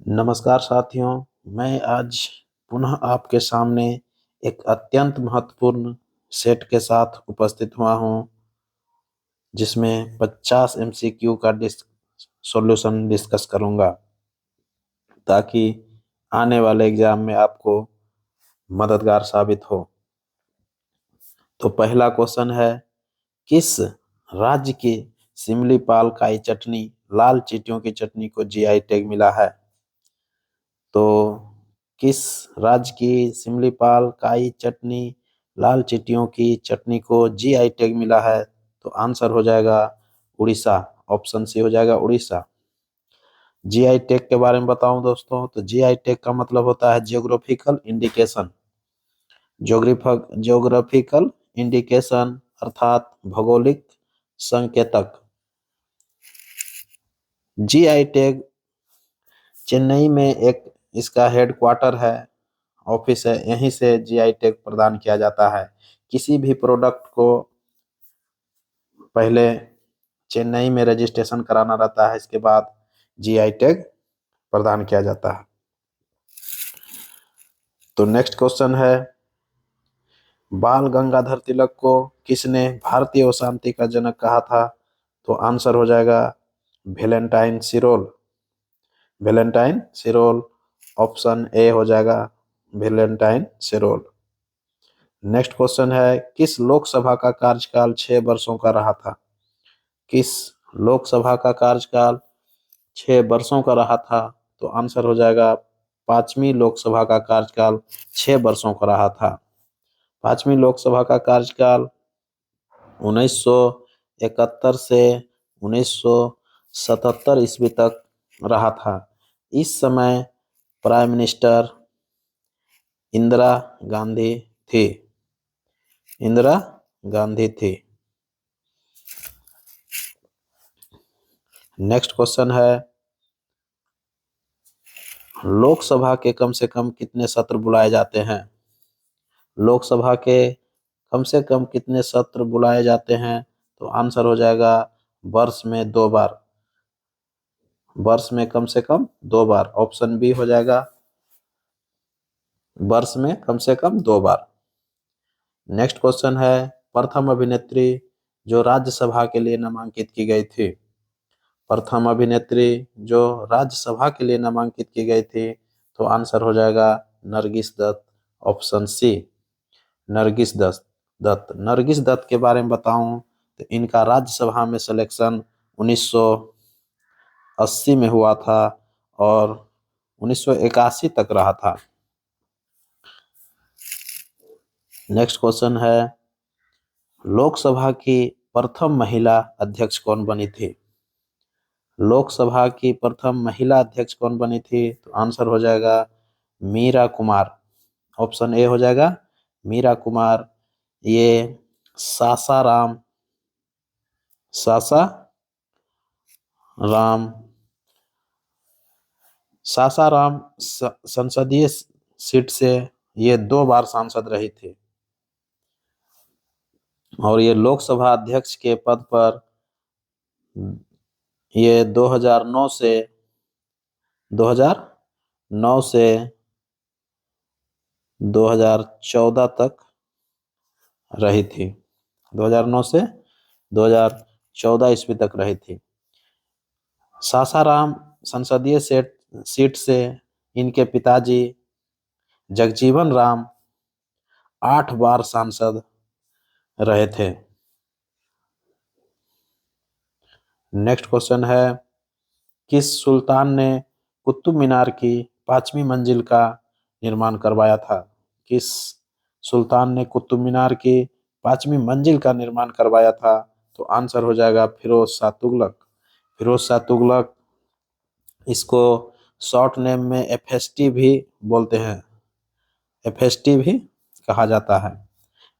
नमस्कार साथियों, मैं आज पुनः आपके सामने एक अत्यंत महत्वपूर्ण सेट के साथ उपस्थित हुआ हूं, जिसमें 50 एमसीक्यू का सॉल्यूशन डिस्कस करूंगा, ताकि आने वाले एग्जाम में आपको मददगार साबित हो। तो पहला क्वेश्चन है, किस राज्य की सिमलीपाल काई चटनी, लाल चींटियों की चटनी को जीआई टैग मिला है? तो किस राज्य की सिमलीपाल काई चटनी, लाल चींटियों की चटनी को जीआई टैग मिला है? तो आंसर हो जाएगा उड़ीसा। ऑप्शन सी हो जाएगा उड़ीसा। जीआई टैग के बारे में बताऊं दोस्तों, तो जीआई टैग का मतलब होता है जियोग्राफिकल इंडिकेशन। जियोग्राफिकल इंडिकेशन अर्थात भौगोलिक संकेतक। जीआई टैग चेन्नई में एक इसका हेडक्वार्टर है, ऑफिस है, यहीं से जीआई टैग प्रदान किया जाता है। किसी भी प्रोडक्ट को पहले चेन्नई में रजिस्ट्रेशन कराना रहता है, इसके बाद जीआई टैग प्रदान किया जाता है। तो नेक्स्ट क्वेश्चन है, बाल गंगाधर तिलक को किसने भारतीय अशांति का जनक कहा था? तो आंसर हो जाएगा वेलेंटाइन सिरोल। वेलेंटाइन सिरोल, ऑप्शन ए हो जाएगा वेलेंटाइन सिरोल। नेक्स्ट क्वेश्चन है, किस लोकसभा का कार्यकाल 6 वर्षों का रहा था? किस लोकसभा का कार्यकाल 6 वर्षों का रहा था? तो आंसर हो जाएगा 5वीं लोकसभा का कार्यकाल 6 वर्षों का रहा था। 5वीं लोकसभा का कार्यकाल 1971 से 1977 ईस्वी तक रहा था। इस समय प्राइम मिनिस्टर इंदिरा गांधी थी। इंदिरा गांधी थी। नेक्स्ट क्वेश्चन है, लोकसभा के कम से कम कितने सत्र बुलाए जाते हैं? लोकसभा के कम से कम कितने सत्र बुलाए जाते हैं? तो आंसर हो जाएगा वर्ष में 2 बार। वर्ष में कम से कम 2 बार। ऑप्शन बी हो जाएगा वर्ष में कम से कम 2 बार। नेक्स्ट क्वेश्चन है, प्रथम अभिनेत्री जो राज्यसभा के लिए नामांकित की गई थी। प्रथम अभिनेत्री जो राज्यसभा के लिए नामांकित की गई थी, तो आंसर हो जाएगा नरगिस दत्त। Option C Nargis Dutt. नरगिस दत्त के बारे में बताऊं, तो इनका राज्यसभा में सिलेक्शन 1980 में हुआ था और 1981 तक रहा था। नेक्स्ट क्वेश्चन है, लोकसभा की प्रथम महिला अध्यक्ष कौन बनी थी? लोकसभा की प्रथम महिला अध्यक्ष कौन बनी थी? तो आंसर हो जाएगा मीरा कुमार। ऑप्शन ए हो जाएगा मीरा कुमार। ये सासाराम सासाराम सासाराम संसदीय सीट से ये 2 बार सांसद रही थी और ये लोकसभा अध्यक्ष के पद पर ये 2009 से 2014 तक रही थी। 2009 से 2014 ईस्वी तक रही थी। सासाराम संसदीय सीट से इनके पिताजी जगजीवन राम 8 बार सांसद रहे थे। नेक्स्ट क्वेश्चन है, किस सुल्तान ने कुतुब मीनार की 5वीं मंजिल का निर्माण करवाया था? किस सुल्तान ने कुतुब मीनार की 5वीं मंजिल का निर्माण करवाया था? तो आंसर हो जाएगा फिरोज शाह तुगलक। फिरोज शाह तुगलक, इसको शॉर्ट नेम में एफएसटी भी बोलते हैं, एफएसटी भी कहा जाता है।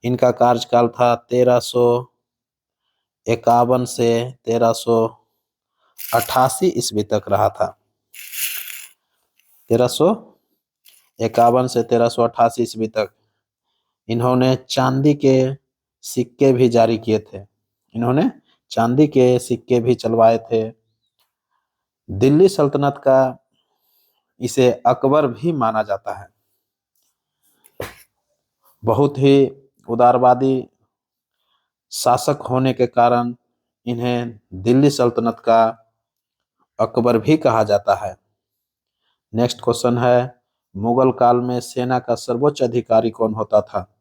इनका कार्यकाल था 1351 से 1388 ईस्वी तक रहा था। 1351 से 1388 ईस्वी तक। इन्होंने चांदी के सिक्के भी जारी किए थे। इन्होंने चांदी के सिक्के भी चलवाए थे। दिल्ली सल्तनत का इसे अकबर भी माना जाता है। बहुत ही उदारवादी शासक होने के कारण इन्हें दिल्ली सल्तनत का अकबर भी कहा जाता है। नेक्स्ट क्वेश्चन है, मुगल काल में सेना का सर्वोच्च अधिकारी कौन होता था?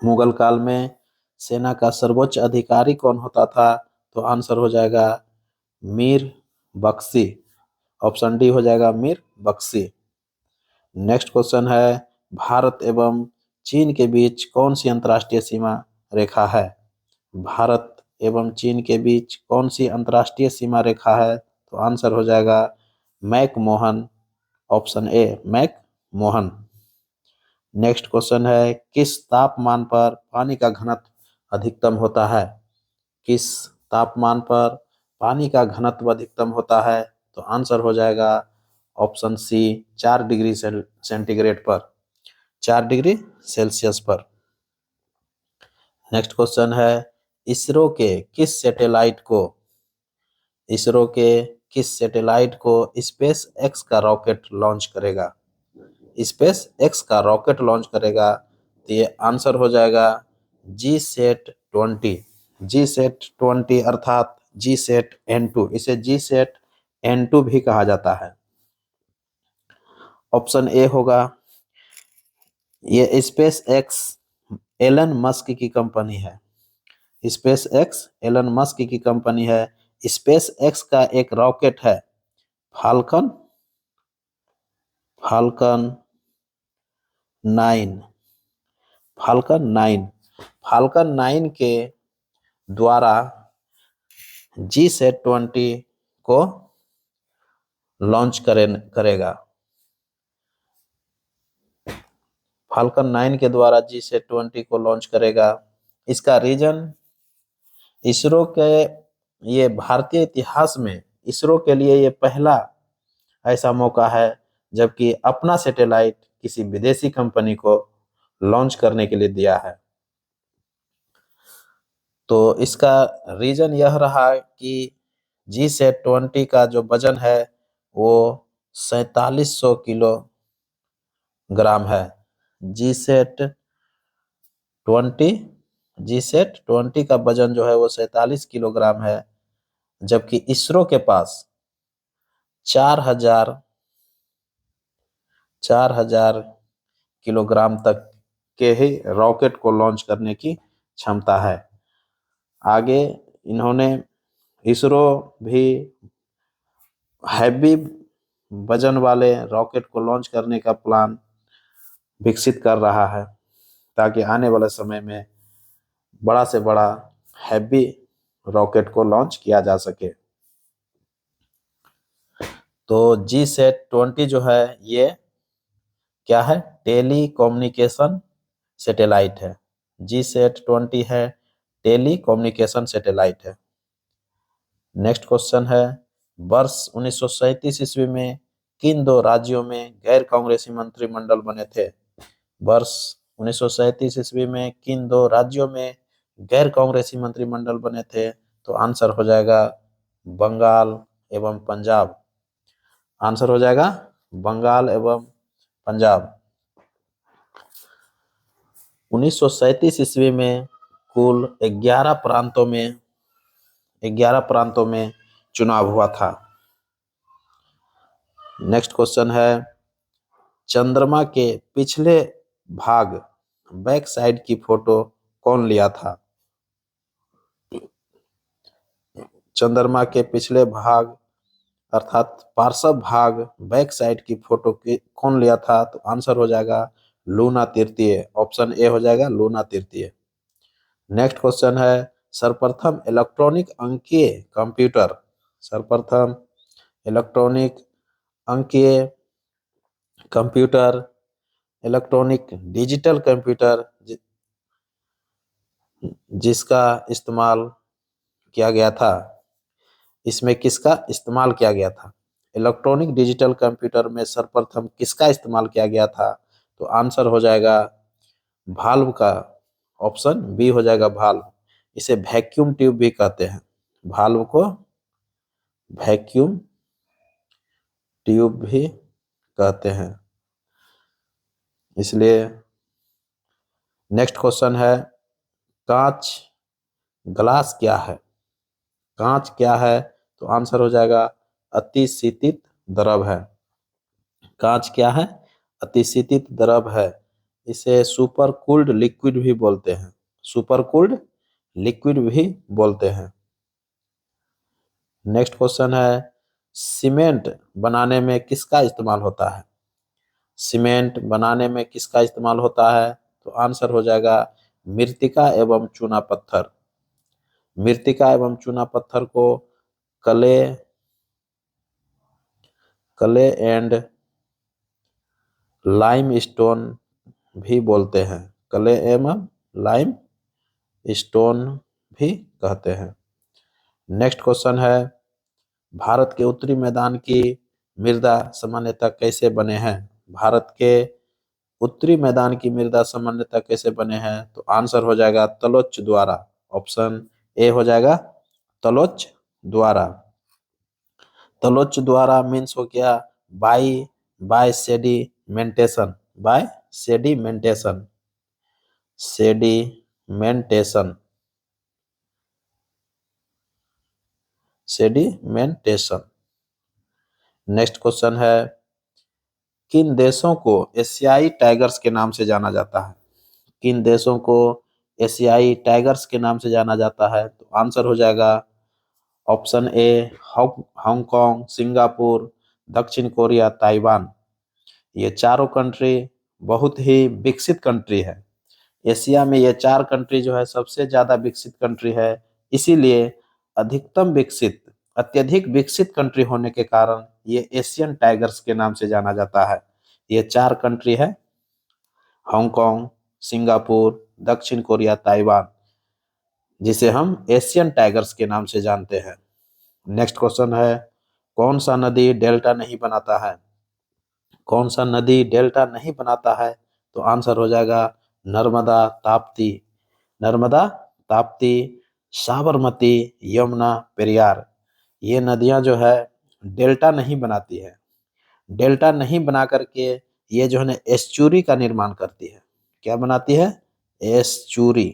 मुगल काल में सेना का सर्वोच्च अधिकारी कौन होता था? तो आंसर हो जाएगा मीर बख्शी। ऑप्शन डी हो जाएगा मीर बख्शी। नेक्स्ट क्वेश्चन है, भारत एवं चीन के बीच कौन सी अंतर्राष्ट्रीय सीमा रेखा है? भारत एवं चीन के बीच कौन सी अंतर्राष्ट्रीय सीमा रेखा है? तो आंसर हो जाएगा Mac Mohan. Option A Mac Mohan. Next question है, किस तापमान पर पानी का घनत्व अधिकतम होता है? किस तापमान पर पानी का घनत्व अधिकतम होता है? तो आंसर हो जाएगा ऑप्शन सी 4 डिग्री सेंटीग्रेड पर, 4 डिग्री सेल्सियस पर। नेक्स्ट क्वेश्चन है, इसरो के किस सैटेलाइट को स्पेस एक्स का रॉकेट लॉन्च करेगा? स्पेस एक्स का रॉकेट लॉन्च करेगा, तो ये आंसर हो जाएगा GSAT-20। GSAT-20 अर्थात GSAT-N2, इसे GSAT-N2 भी कहा जाता है। ऑप्शन ए होगा, ये स्पेस एक्स एलन मस्क की कंपनी है। स्पेस एक्स एलन मस्क की कंपनी है। स्पेस एक्स का एक रॉकेट है फाल्कन 9। फाल्कन 9 के द्वारा GSAT-20 को लॉन्च करेगा। फाल्कन 9 के द्वारा GSAT-20 को लॉन्च करेगा। इसका रीजन, इसरो के ये भारतीय इतिहास में इसरो के लिए ये पहला ऐसा मौका है जबकि अपना सैटेलाइट किसी विदेशी कंपनी को लॉन्च करने के लिए दिया है। तो इसका रीजन यह रहा कि GSAT-20 का जो वजन है वो 4700 किलोग्राम है। GSAT-20 का वजन जो है वो 47 किलोग्राम है, जबकि इसरो के पास 4000 किलोग्राम तक के ही रॉकेट को लॉन्च करने की क्षमता है। आगे इन्होंने इसरो भी हैवी वजन वाले रॉकेट को लॉन्च करने का प्लान विकसित कर रहा है ताकि आने वाले समय में बड़ा से बड़ा हैवी रॉकेट को लॉन्च किया जा सके। तो GSAT-20 जो है ये क्या है? टेलीकम्युनिकेशन सैटेलाइट है। GSAT-20 है टेलीकम्युनिकेशन सैटेलाइट है। नेक्स्ट क्वेश्चन है, वर्ष 1937 ईस्वी में किन दो राज्यों में गैर कांग्रेसी मंत्रिमंडल बने थे? वर्ष 1937 ईस्वी में किन दो राज्यों में गैर कांग्रेसी मंत्रिमंडल बने थे? तो आंसर हो जाएगा बंगाल एवं पंजाब। आंसर हो जाएगा बंगाल एवं पंजाब। 1937 ईस्वी में कुल 11 प्रांतों में चुनाव हुआ था। नेक्स्ट क्वेश्चन है, चंद्रमा के पिछले भाग बैक साइड की फोटो कौन लिया था? चंद्रमा के पिछले भाग अर्थात पार्श्व भाग बैक साइड की फोटो कौन लिया था? तो आंसर हो जाएगा लूना तृतीय। ऑप्शन ए हो जाएगा लूना तृतीय। नेक्स्ट क्वेश्चन है, सर्वप्रथम इलेक्ट्रॉनिक इलेक्ट्रॉनिक डिजिटल कंप्यूटर जिसका इस्तेमाल किया गया था, इसमें किसका इस्तेमाल किया गया था? इलेक्ट्रॉनिक डिजिटल कंप्यूटर में सर्वप्रथम किसका इस्तेमाल किया गया था? तो आंसर हो जाएगा भाल्व का। ऑप्शन बी हो जाएगा भाल्व। इसे वैक्यूम ट्यूब भी कहते हैं। भाल्व को वैक्यूम ट्यूब भी कहते हैं। इसलिए नेक्स्ट क्वेश्चन है, कांच ग्लास क्या है? कांच क्या है? तो आंसर हो जाएगा अतिशीतित द्रव है। कांच क्या है? अतिशीतित द्रव है। इसे सुपर कूल्ड लिक्विड भी बोलते हैं। सुपर कूल्ड लिक्विड भी बोलते हैं। नेक्स्ट क्वेश्चन है, सीमेंट बनाने में किसका इस्तेमाल होता है? सीमेंट बनाने में किसका इस्तेमाल होता है? तो आंसर हो जाएगा मृत्तिका एवं चूना पत्थर। मृत्तिका एवं चूना पत्थर को क्ले एंड लाइम स्टोन भी बोलते हैं। क्ले एवं लाइम स्टोन भी कहते हैं। नेक्स्ट क्वेश्चन है, भारत के उत्तरी मैदान की मृदा सामान्यतः कैसे बने हैं? भारत के उत्तरी मैदान की मृदा सामान्यतः कैसे बने हैं? तो आंसर हो जाएगा तलोच द्वारा। ऑप्शन ए हो जाएगा तलोच द्वारा। तलोच द्वारा मीन्स हो गया by sedimentation. By sedimentation. Sedimentation. Sedimentation. Next question है, किन देशों को एशियाई टाइगर्स के नाम से जाना जाता है? किन देशों को एशियाई टाइगर्स के नाम से जाना जाता है? तो आंसर हो जाएगा ऑप्शन ए हांगकांग, सिंगापुर, दक्षिण कोरिया, ताइवान। ये चारों कंट्री बहुत ही विकसित कंट्री है। एशिया में ये चार कंट्री जो है सबसे ज्यादा विकसित कंट्री है। इसीलिए अधिकतम विकसित, अत्यधिक विकसित कंट्री होने के कारण ये एशियन टाइगर्स के नाम से जाना जाता है। ये चार कंट्री है, हांगकांग, सिंगापुर, दक्षिण कोरिया, ताइवान, जिसे हम एशियन टाइगर्स के नाम से जानते हैं। नेक्स्ट क्वेश्चन है, कौन सा नदी डेल्टा नहीं बनाता है? कौन सा नदी डेल्टा नहीं बनाता है? तो आंसर हो जाएगा नर्मदा, ताप्ती। नर्मदा, ताप्ती, साबरमती, यमुना, पेरियार। ये नदियां जो है डेल्टा नहीं बनाती है। डेल्टा नहीं बना करके ये जो है ना एस्चुरी का निर्माण करती है। क्या बनाती है? एस्चुरी।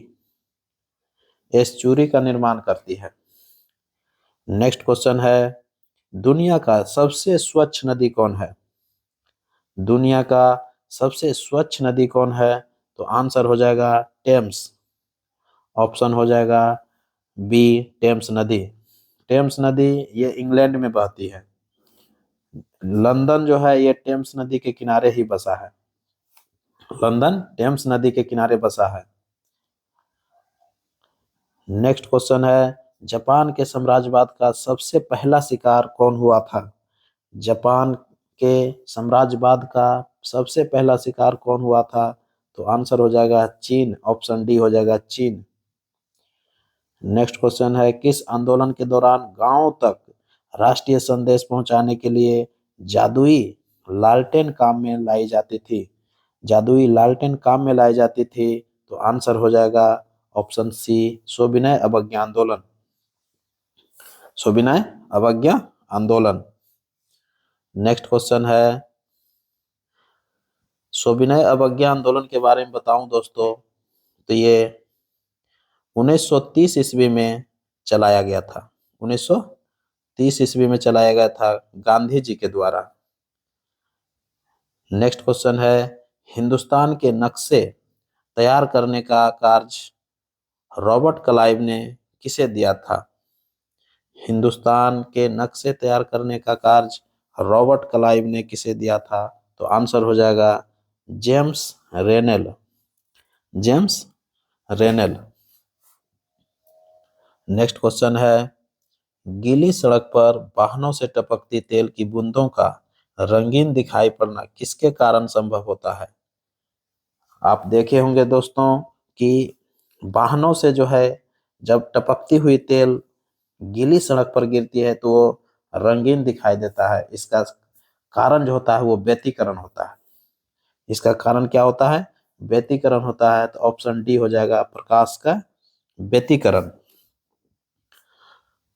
एस्चुरी का निर्माण करती है। नेक्स्ट क्वेश्चन है, दुनिया का सबसे स्वच्छ नदी कौन है? दुनिया का सबसे स्वच्छ नदी कौन है? तो आंसर हो जाएगा टेम्स। ऑप्शन हो जाएगा बी, टेम्स नदी। टेम्स नदी ये इंग्लैंड में बहती है। लंदन जो है ये टेम्स नदी के किनारे ही बसा है। लंदन टेम्स नदी के किनारे बसा है। नेक्स्ट क्वेश्चन है, जापान के साम्राज्यवाद का सबसे पहला शिकार कौन हुआ था? जापान के साम्राज्यवाद का सबसे पहला शिकार कौन हुआ था? तो आंसर हो जाएगा चीन। ऑप्शन डी हो जाएगा चीन। नेक्स्ट क्वेश्चन है, किस आंदोलन के दौरान गांव तक राष्ट्रीय संदेश पहुंचाने के लिए जादुई लालटेन काम में लाई जाती थी? जादुई लालटेन काम में लाई जाती थी। तो आंसर हो जाएगा ऑप्शन सी, सविनय अवज्ञा आंदोलन। सविनय अवज्ञा आंदोलन। नेक्स्ट क्वेश्चन है, सविनय अवज्ञा आंदोलन के बारे में बताऊं दोस्तों, तो ये 1930 ईस्वी में चलाया गया था। 1930 ईस्वी में चलाया गया था गांधी जी के द्वारा। नेक्स्ट क्वेश्चन है, हिंदुस्तान के नक्शे तैयार करने का कार्य रॉबर्ट क्लाइव ने किसे दिया था? हिंदुस्तान के नक्शे तैयार करने का कार्य रॉबर्ट क्लाइव ने किसे दिया था? तो आंसर हो जाएगा जेम्स रेनेल। जेम्स रेनेल। नेक्स्ट क्वेश्चन है, गीली सड़क पर वाहनों से टपकती तेल की बूंदों का रंगीन दिखाई पड़ना किसके कारण संभव होता है? आप देखे होंगे दोस्तों कि वाहनों से जो है जब टपकती हुई तेल गीली सड़क पर गिरती है तो वो रंगीन दिखाई देता है। इसका कारण जो होता है वो व्यतिकरण होता है। इसका कारण क्या होता है? व्यतिकरण होता है। तो ऑप्शन डी हो जाएगा प्रकाश का व्यतिकरण।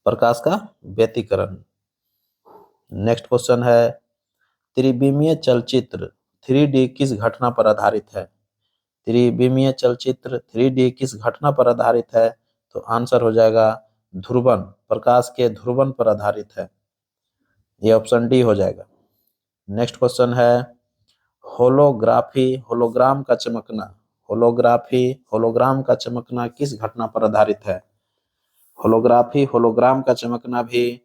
प्रकाश का व्यतिकरण। नेक्स्ट क्वेश्चन है, त्रिविमीय चलचित्र 3D किस घटना पर आधारित है? त्रिविमीय चलचित्र 3D किस घटना पर आधारित है? तो आंसर हो जाएगा ध्रुवन, प्रकाश के ध्रुवन पर आधारित है। ये ऑप्शन डी हो जाएगा। नेक्स्ट क्वेश्चन है होलोग्राफी, होलोग्राम का चमकना, होलोग्राफी, होलोग्राम का चमकना किस घटना पर आधारित है? होलोग्राफी, होलोग्राम का चमकना भी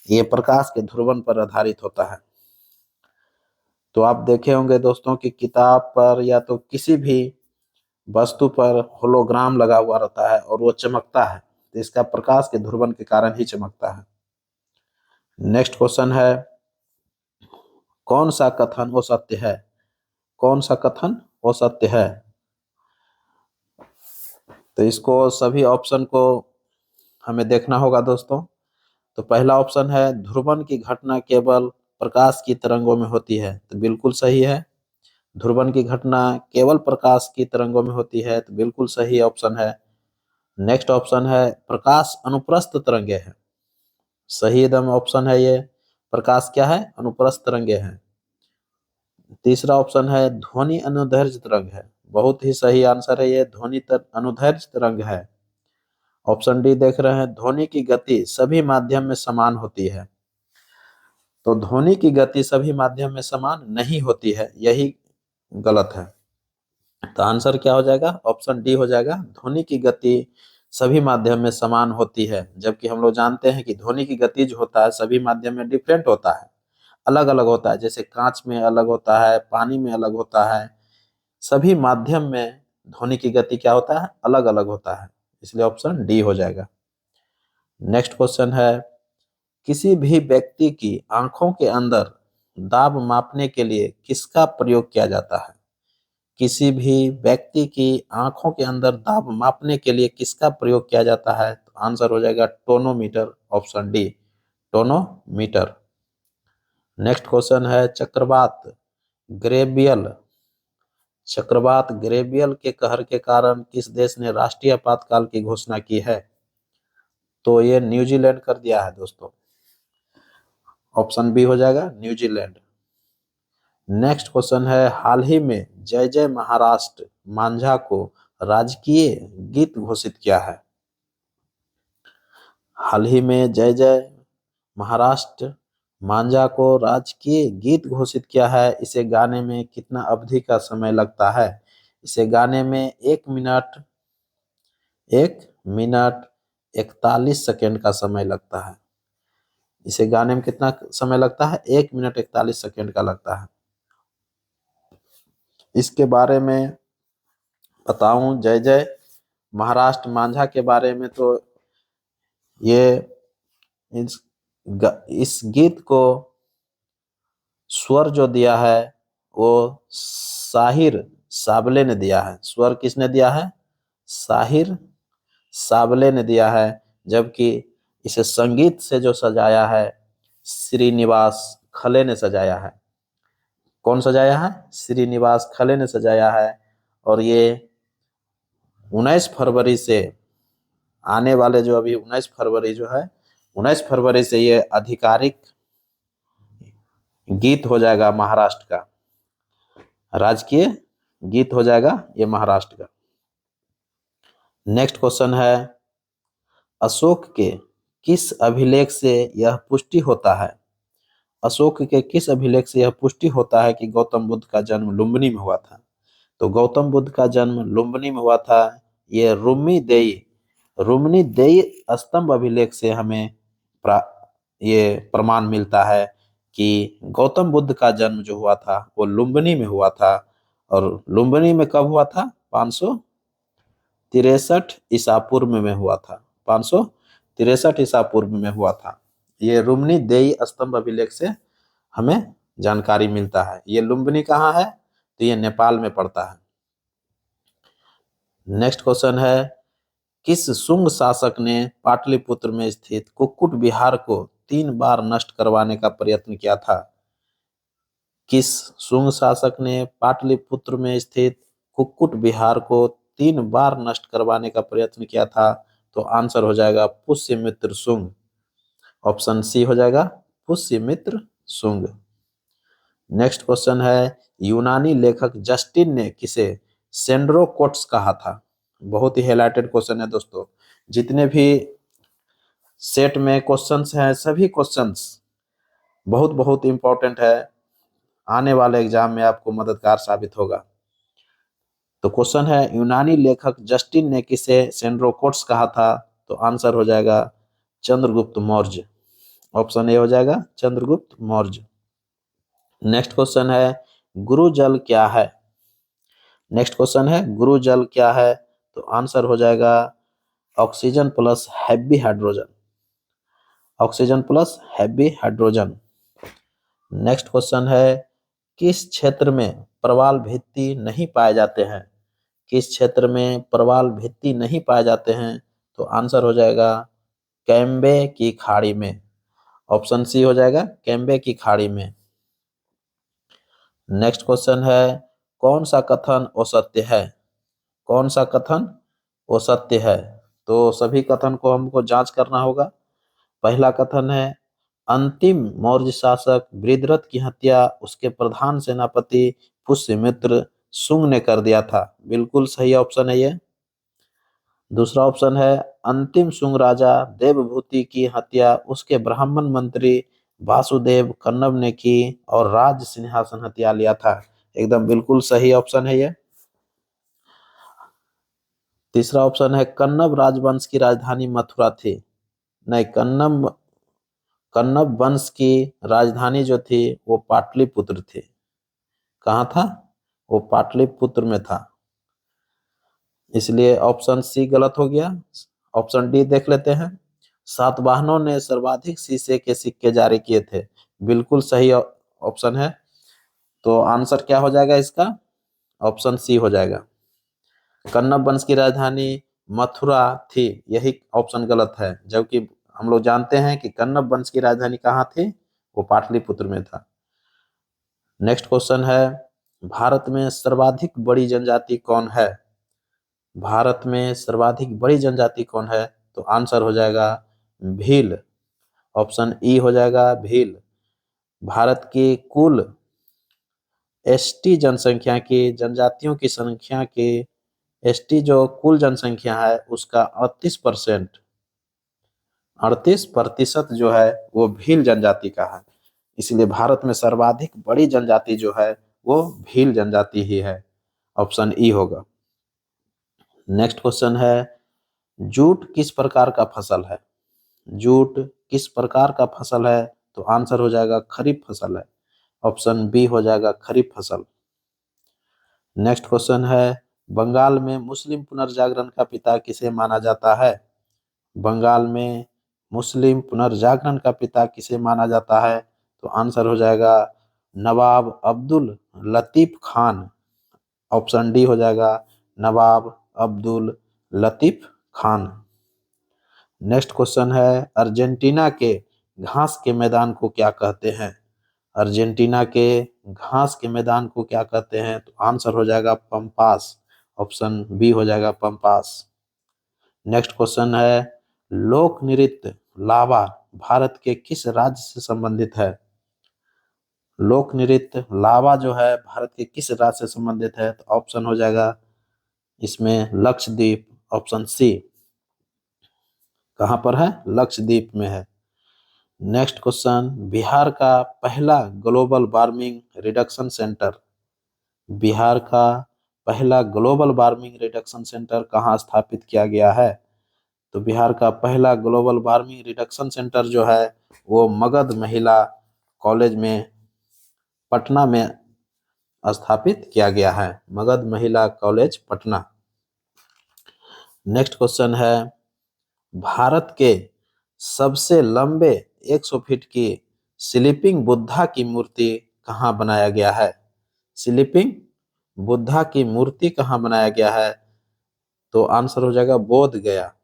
ये प्रकाश के ध्रुवन पर आधारित होता है। तो आप देखे होंगे दोस्तों कि किताब पर या तो किसी भी वस्तु पर होलोग्राम लगा हुआ रहता है और वो चमकता है, तो इसका प्रकाश के ध्रुवन के कारण ही चमकता है। नेक्स्ट क्वेश्चन है कौन सा कथन वो सत्य है? कौन सा कथन वो सत्य है? तो इसको सभी ऑप्शन को हमें देखना होगा दोस्तों। तो पहला ऑप्शन है ध्रुवन की घटना केवल प्रकाश की तरंगों में होती है, तो बिल्कुल सही है। ध्रुवन की घटना केवल प्रकाश की तरंगों में होती है, तो बिल्कुल सही ऑप्शन है। नेक्स्ट ऑप्शन है प्रकाश अनुप्रस्थ तरंगे है, सही एकदम ऑप्शन है ये। प्रकाश क्या है? अनुप्रस्थ तरंगे हैं। तीसरा ऑप्शन है ध्वनि अनुदैर्घ्य तरंग है, बहुत ही सही आंसर है ये, ध्वनि अनुदैर्घ्य तरंग है। ऑप्शन डी देख रहे हैं ध्वनि की गति सभी माध्यम में समान होती है, तो ध्वनि की गति सभी माध्यम में समान नहीं होती है, यही गलत है। तो आंसर क्या हो जाएगा? ऑप्शन डी हो जाएगा, ध्वनि की गति सभी माध्यम में समान होती है, जबकि हम लोग जानते हैं कि ध्वनि की गति जो होता है सभी माध्यम में डिफरेंट होता है, अलग अलग होता है। जैसे कांच में अलग होता है, पानी में अलग होता है, सभी माध्यम में ध्वनि की गति क्या होता है? अलग अलग होता है, इसलिए ऑप्शन डी हो जाएगा। नेक्स्ट क्वेश्चन है किसी भी व्यक्ति की आंखों के अंदर दाब मापने के लिए किसका प्रयोग किया जाता है? किसी भी व्यक्ति की आंखों के अंदर दाब मापने के लिए किसका प्रयोग किया जाता है? तो आंसर हो जाएगा tonometer, option D, tonometer. Next question है चक्रवात ग्रेबियल, चक्रवात ग्रेबियल के कहर के कारण किस देश ने राष्ट्रीय आपातकाल की घोषणा की है? तो ये न्यूजीलैंड कर दिया है दोस्तों, ऑप्शन बी हो जाएगा न्यूजीलैंड। नेक्स्ट क्वेश्चन है हाल ही में जय जय महाराष्ट्र मांझा को राजकीय गीत घोषित किया है। हाल ही में जय जय महाराष्ट्र मांझा को राजकीय गीत घोषित किया है, इसे गाने में कितना अवधि का समय लगता है? इसे गाने में 1 मिनट 41 सेकेंड का समय लगता है। इसे गाने में कितना समय लगता है? 1 मिनट 41 सेकेंड का लगता है। इसके बारे में बताऊं जय जय महाराष्ट्र मांझा के बारे में, तो ये इस गीत को स्वर जो दिया है वो साहिर साबले ने दिया है। स्वर किसने दिया है? साहिर साबले ने दिया है, जबकि इसे संगीत से जो सजाया है श्रीनिवास खले ने सजाया है। कौन सजाया है? श्रीनिवास खले ने सजाया है। और ये 19 फरवरी से आने वाले जो अभी 19 फरवरी जो है 19 फरवरी से ये आधिकारिक गीत हो जाएगा महाराष्ट्र का, राजकीय गीत हो जाएगा ये महाराष्ट्र का। नेक्स्ट क्वेश्चन है अशोक के किस अभिलेख से यह पुष्टि होता है? अशोक के किस अभिलेख से यह पुष्टि होता है कि गौतम बुद्ध का जन्म लुम्बिनी में हुआ था? तो गौतम बुद्ध का जन्म लुम्बिनी में हुआ था, ये रुम्नी देई स्तंभ अभिलेख से हमें ये प्रमाण मिलता है कि गौतम बुद्ध का जन्म जो हुआ था वो लुम्बिनी में हुआ था। और लुम्बिनी में कब हुआ था? 563 ईसा पूर्व में हुआ था, 563 ईसा पूर्व में हुआ था। ये रुम्नी देई स्तंभ अभिलेख से हमें जानकारी मिलता है। ये लुम्बिनी कहाँ है? तो ये नेपाल में पड़ता है। नेक्स्ट क्वेश्चन है किस शुंग शासक ने पाटलिपुत्र में स्थित कुक्कुट विहार को 3 बार नष्ट करवाने का प्रयत्न किया था? किस शुंग शासक ने पाटलिपुत्र में स्थित कुक्कुट विहार को 3 बार नष्ट करवाने का प्रयत्न किया था? तो आंसर हो जाएगा पुष्यमित्र शुंग, ऑप्शन सी हो जाएगा पुष्यमित्र शुंग। नेक्स्ट क्वेश्चन है, यूनानी लेखक जस्टिन ने किसे सेंड्रोकोट्स कहा था? बहुत ही हाईलाइटेड क्वेश्चन है दोस्तों। जितने भी सेट में क्वेश्चंस हैं सभी क्वेश्चंस बहुत बहुत इंपॉर्टेंट है, आने वाले एग्जाम में आपको मददगार साबित होगा। तो क्वेश्चन है, यूनानी लेखक जस्टिन ने किसे सेंड्रोकोट्स कहा था? तो आंसर हो जाएगा चंद्रगुप्त मौर्य। ऑप्शन ए हो जाएगा चंद्रगुप्त मौर्य। नेक्स्ट क्वेश्चन है, गुरु जल क्या है? नेक्स्ट क्वेश्चन है, गुरु जल क्या है? तो आंसर हो जाएगा oxygen plus heavy hydrogen. Oxygen plus heavy hydrogen. Next question है, किस क्षेत्र में प्रवाल भित्ति नहीं पाए जाते हैं? किस क्षेत्र में प्रवाल भित्ति नहीं पाए जाते हैं? तो आंसर हो जाएगा कैम्बे की खाड़ी में। ऑप्शन सी हो जाएगा कैम्बे की खाड़ी में। नेक्स्ट क्वेश्चन है, कौन सा कथन असत्य है? कौन सा कथन असत्य है? तो सभी कथन को हमको जांच करना होगा। पहला कथन है, अंतिम मौर्य शासक बृहद्रथ की हत्या उसके प्रधान सेनापति पुष्यमित्र शुंग ने कर दिया था। बिल्कुल सही ऑप्शन है ये। दूसरा ऑप्शन है, अंतिम शुंग राजा देवभूति की हत्या उसके ब्राह्मण मंत्री वासुदेव कन्नब ने की और राज सिंहासन हत्या लिया था। एकदम बिल्कुल सही ऑप्शन है ये। तीसरा ऑप्शन है, कन्नब राजवंश की राजधानी मथुरा थी। नहीं, कन्नब वंश की राजधानी जो थी वो पाटलिपुत्र थी। कहाँ था? वो पाटलिपुत्र में था, इसलिए ऑप्शन सी गलत हो गया। ऑप्शन डी देख लेते हैं। सातवाहनों ने सर्वाधिक शीशे के सिक्के जारी किए थे। बिल्कुल सही ऑप्शन है। तो आंसर क्या हो जाएगा इसका? ऑप्शन सी हो जाएगा। कन्नब वंश की राजधानी मथुरा थी, यही ऑप्शन गलत है, जबकि हम लोग जानते हैं कि कन्नब वंश की राजधानी कहाँ थी? वो पाटलिपुत्र में था। नेक्स्ट क्वेश्चन है, भारत में सर्वाधिक बड़ी जनजाति कौन है? भारत में सर्वाधिक बड़ी जनजाति कौन है? तो आंसर हो जाएगा भील। ऑप्शन ई हो जाएगा भील। भारत की कुल एसटी जनसंख्या की, जनजातियों की संख्या की, एसटी जो कुल जनसंख्या है उसका 38% जो है वो भील जनजाति का है। इसलिए भारत में सर्वाधिक बड़ी जनजाति जो है वो भील जनजाति ही है। ऑप्शन ई होगा। नेक्स्ट क्वेश्चन है, जूट किस प्रकार का फसल है? जूट किस प्रकार का फसल है? तो आंसर हो जाएगा खरीफ फसल है। ऑप्शन बी हो जाएगा खरीफ फसल। नेक्स्ट क्वेश्चन है, बंगाल में मुस्लिम पुनर्जागरण का पिता किसे माना जाता है? बंगाल में मुस्लिम पुनर्जागरण का पिता किसे माना जाता है? तो आंसर हो जाएगा नवाब अब्दुल लतीफ खान। ऑप्शन डी हो जाएगा नवाब अब्दुल लतीफ खान। नेक्स्ट क्वेश्चन है, अर्जेंटीना के घास के मैदान को क्या कहते हैं? अर्जेंटीना के घास के मैदान को क्या कहते हैं? तो आंसर हो जाएगा पंपास। ऑप्शन बी हो जाएगा पंपास। नेक्स्ट क्वेश्चन है, लोक नृत्य लावा भारत के किस राज्य से संबंधित है? लोक नृत्य लावा जो है भारत के किस राज्य से संबंधित है? तो ऑप्शन हो जाएगा इसमें लक्षद्वीप। Option C. कहाँ पर है? लक्षद्वीप में है। नेक्स्ट क्वेश्चन, बिहार का पहला global warming reduction centre, Bihar का पहला ग्लोबल वार्मिंग रिडक्शन सेंटर कहाँ स्थापित किया गया है? तो बिहार का पहला ग्लोबल वार्मिंग रिडक्शन सेंटर जो है वो मगध महिला कॉलेज में पटना में स्थापित किया गया है। मगध महिला कॉलेज पटना। नेक्स्ट क्वेश्चन है, भारत के सबसे लंबे 100 फीट की स्लीपिंग बुद्धा की मूर्ति कहाँ बनाया गया है? स्लीपिंग बुद्धा की मूर्ति कहाँ बनाया गया है? तो आंसर हो जाएगा बोध गया।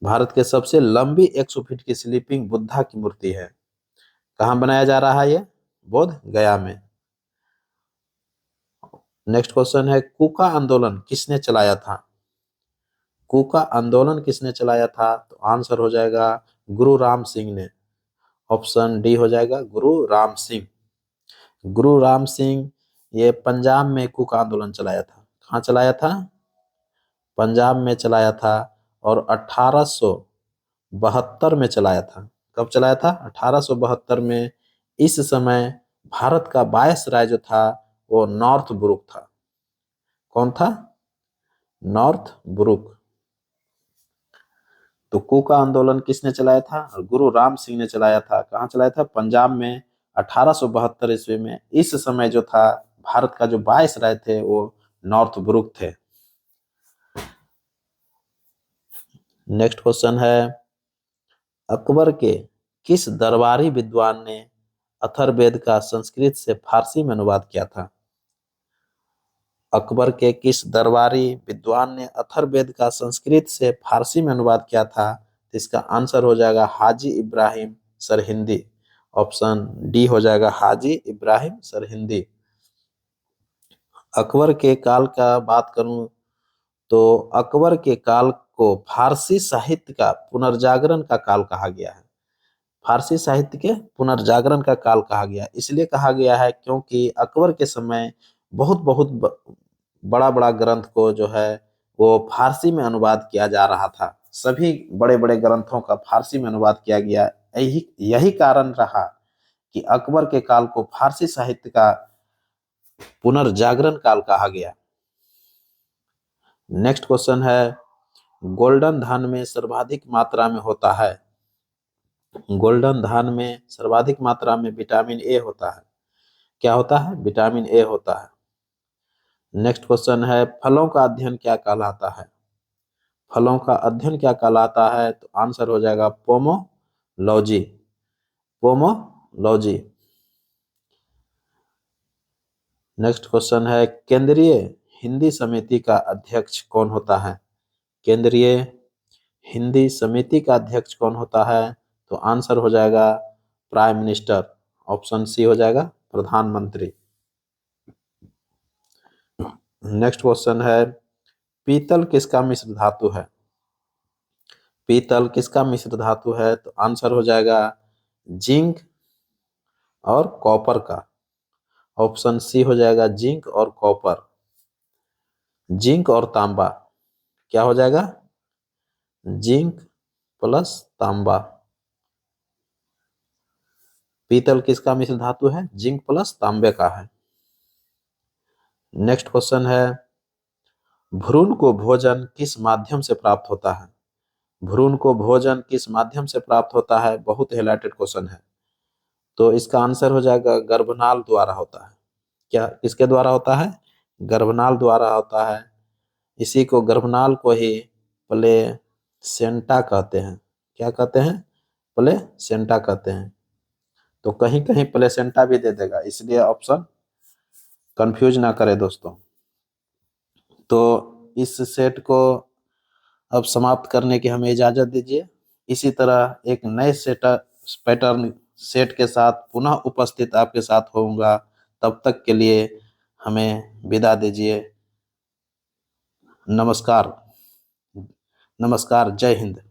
भारत के सबसे लंबी 100 फीट की स्लीपिंग बुद्धा की मूर्ति है। कहाँ बनाया जा रहा है ये? बोध गया में। नेक्स्ट क्वेश्चन है, कूका आंदोलन किसने चलाया था? कूका आंदोलन किसने चलाया था? तो आंसर हो जाएगा गुरु राम सिंह ने। ऑप्शन डी हो जाएगा गुरु राम सिंह। गुरु राम सिंह ये पंजाब में कुक आंदोलन चलाया था। कहाँ चलाया था? पंजाब में चलाया था और 1872 में चलाया था। कब चलाया था? 1872 में। इस समय भारत का वायसराय जो था वो नॉर्थ ब्रुक था। कौन था? North book. तो कुक आंदोलन किसने चलाया था? गुरु राम सिंह ने चलाया था। कहाँ चलाया था? पंजाब में 1872 ईस्वी में। इस समय जो था भारत का जो वायसराय थे वो नॉर्थ ब्रुक थे। नेक्स्ट क्वेश्चन है, अकबर के किस दरबारी विद्वान ने अथर्ववेद का संस्कृत से फारसी में अनुवाद किया था? अकबर के किस दरबारी विद्वान ने अथर्ववेद का संस्कृत से फारसी में अनुवाद किया था? तो इसका आंसर हो जाएगा हाजी इब्राहिम सरहिंदी। ऑप्शन डी हो जाएगा हाजी इब्राहिम सरहिंदी। अकबर के काल का बात करूं तो अकबर के काल को फारसी साहित्य का पुनर्जागरण का काल कहा गया है। फारसी साहित्य के पुनर्जागरण का काल कहा गया, इसलिए कहा गया है क्योंकि अकबर के समय बहुत बहुत बड़ा बड़ा ग्रंथ को जो है वो फारसी में अनुवाद किया जा रहा था। सभी बड़े बड़े ग्रंथों का फारसी में अनुवाद किया गया। यही यही कारण रहा कि अकबर के काल को फारसी साहित्य का पुनर्जागरण काल कहा गया। नेक्स्ट क्वेश्चन है, गोल्डन धान में सर्वाधिक मात्रा में होता है। गोल्डन धान में सर्वाधिक मात्रा में विटामिन ए होता है। क्या होता है? विटामिन ए होता है। नेक्स्ट क्वेश्चन है, फलों का अध्ययन क्या कहलाता है? फलों का अध्ययन क्या कहलाता है? तो आंसर हो जाएगा पोमोलॉजी। पोमोलॉजी। नेक्स्ट क्वेश्चन है, केंद्रीय हिंदी समिति का अध्यक्ष कौन होता है? केंद्रीय हिंदी समिति का अध्यक्ष कौन होता है? तो आंसर हो जाएगा प्राइम मिनिस्टर। ऑप्शन सी हो जाएगा प्रधानमंत्री। नेक्स्ट क्वेश्चन है, पीतल किसका मिश्र धातु है? पीतल किसका मिश्र धातु है? तो आंसर हो जाएगा जिंक और कॉपर का। ऑप्शन सी हो जाएगा जिंक और कॉपर। जिंक और तांबा। क्या हो जाएगा? जिंक प्लस तांबा। पीतल किसका मिश्र धातु है? जिंक प्लस तांबे का है। नेक्स्ट क्वेश्चन है, भ्रूण को भोजन किस माध्यम से प्राप्त होता है? भ्रूण को भोजन किस माध्यम से प्राप्त होता है? बहुत हाईलाइटेड क्वेश्चन है। तो इसका आंसर हो जाएगा गर्भनाल द्वारा होता है। क्या किसके द्वारा होता है? गर्भनाल द्वारा होता है। इसी को गर्भनाल को ही प्लेसेंटा कहते हैं। क्या कहते हैं? प्लेसेंटा कहते हैं। तो कहीं कहीं प्लेसेंटा भी दे देगा, इसलिए ऑप्शन कंफ्यूज ना करें दोस्तों। तो इस सेट को अब समाप्त करने की हमें इजाजत दीजिए। इसी तरह एक नए पैटर्न सेट के साथ पुनः उपस्थित आपके साथ होऊंगा। तब तक के लिए हमें विदा दीजिए। नमस्कार। नमस्कार। जय हिंद।